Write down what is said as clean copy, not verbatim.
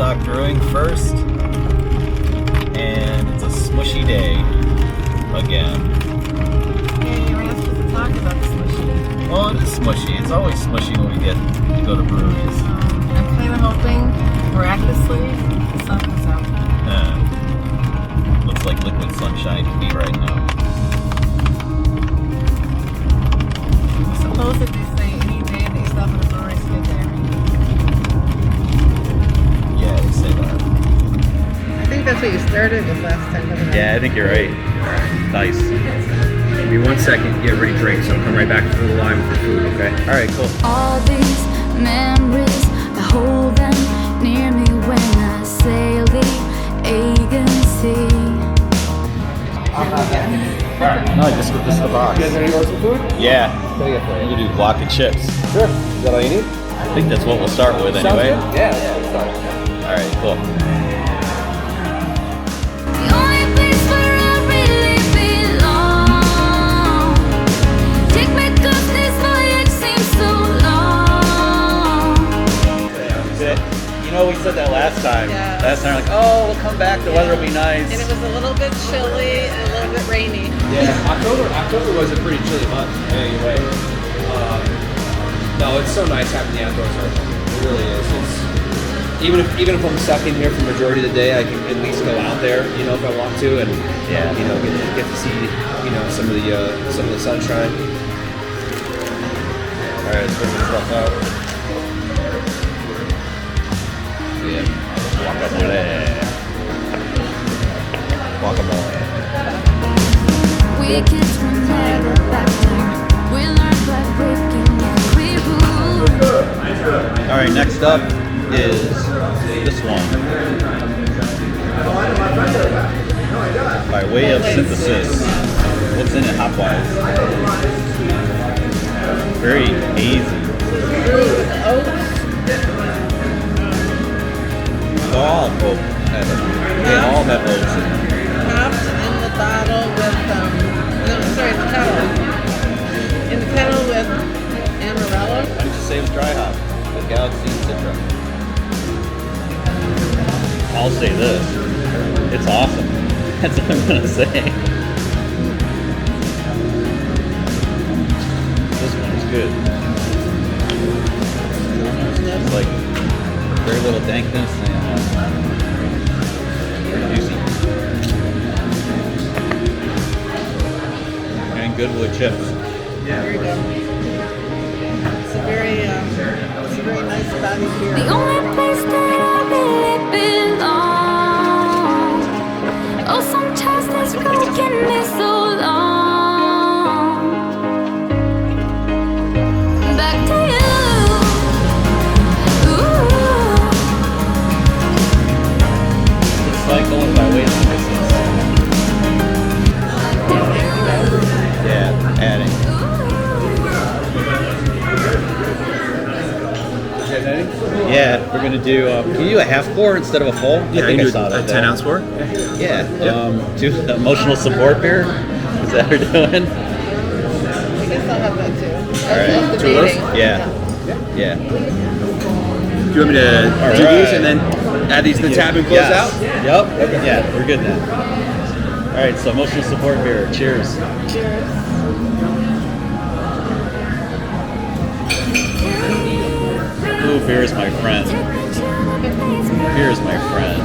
Woodstock Brewing first, and it's a smushy day again. Yeah, you were not supposed to talk about the smushy. Well, it is smushy. It's always smushy when we get to go to breweries. I'm kind of hoping, miraculously, the sun comes out. Looks like liquid sunshine to me right now. Supposedly say any day that you stop at a brewery is a good day. Yeah, they say that. I think that's what you started with last time, wasn't it? Yeah, I think you're right. Nice. Give me 1 second, get ready to drink, so I'll come right back to the line for food, okay? All right, cool. All these memories, I hold them near me when I sail the Sea. No, just this is the box. You guys ready to order some food? Yeah. What do you get for You you? can do block of chips. Sure. Is that all you need? I think that's what we'll start with Sounds anyway. good. Yeah, let's start. All right, cool. The only place where I really belong. Take me 'cause this voyage seems so long. You know, we said that last time. Yeah. Last time, like, oh, we'll come back. The weather will be nice. And it was a little bit chilly and a little bit rainy. Yeah, October was a pretty chilly month. Yeah, you're right. No, it's so nice having the outdoors open. It really is. It's even if I'm stuck in here for the majority of the day, I can at least go out there, you know, if I want to, and Yeah. you know, get to see, you know, some of the sunshine. All right, let's put this stuff out. Yeah. Guacamole. We kids were never back down. We learned by breaking every rule. All right, next up is this one. By way of synthesis, what's in it hop-wise? Very hazy. All oak. They all have oats in them. Hopped in the bottle with, the kettle. In the kettle with Amarillo. Why didn't you say it was dry hop? With Galaxy and Citra. I'll say this. It's awesome. That's what I'm gonna say. This one is good. It's like very little dankness and very juicy. And good wood chips. Very good. It's a very nice body beer. The only place that I really belong. Oh, sometimes this road can be so long. Back to you. Ooh. It's like going by weight and distance. Yeah, adding. Yeah, we're gonna do. Can you do a half pour instead of a full? Yeah, I think you I do saw a that. 10-ounce pour. Yeah. Yep. Do the emotional support beer. Is that what we're doing? I guess I'll have that too. All right. That's Two of those? debating. Yeah. Yeah. Do you want me to do right. these and then add these to the tab and close Yes. out? Yep. Yeah, we're good now. All right. So emotional support beer. Cheers. Cheers. Ooh, beer is my friend. Beer is my friend.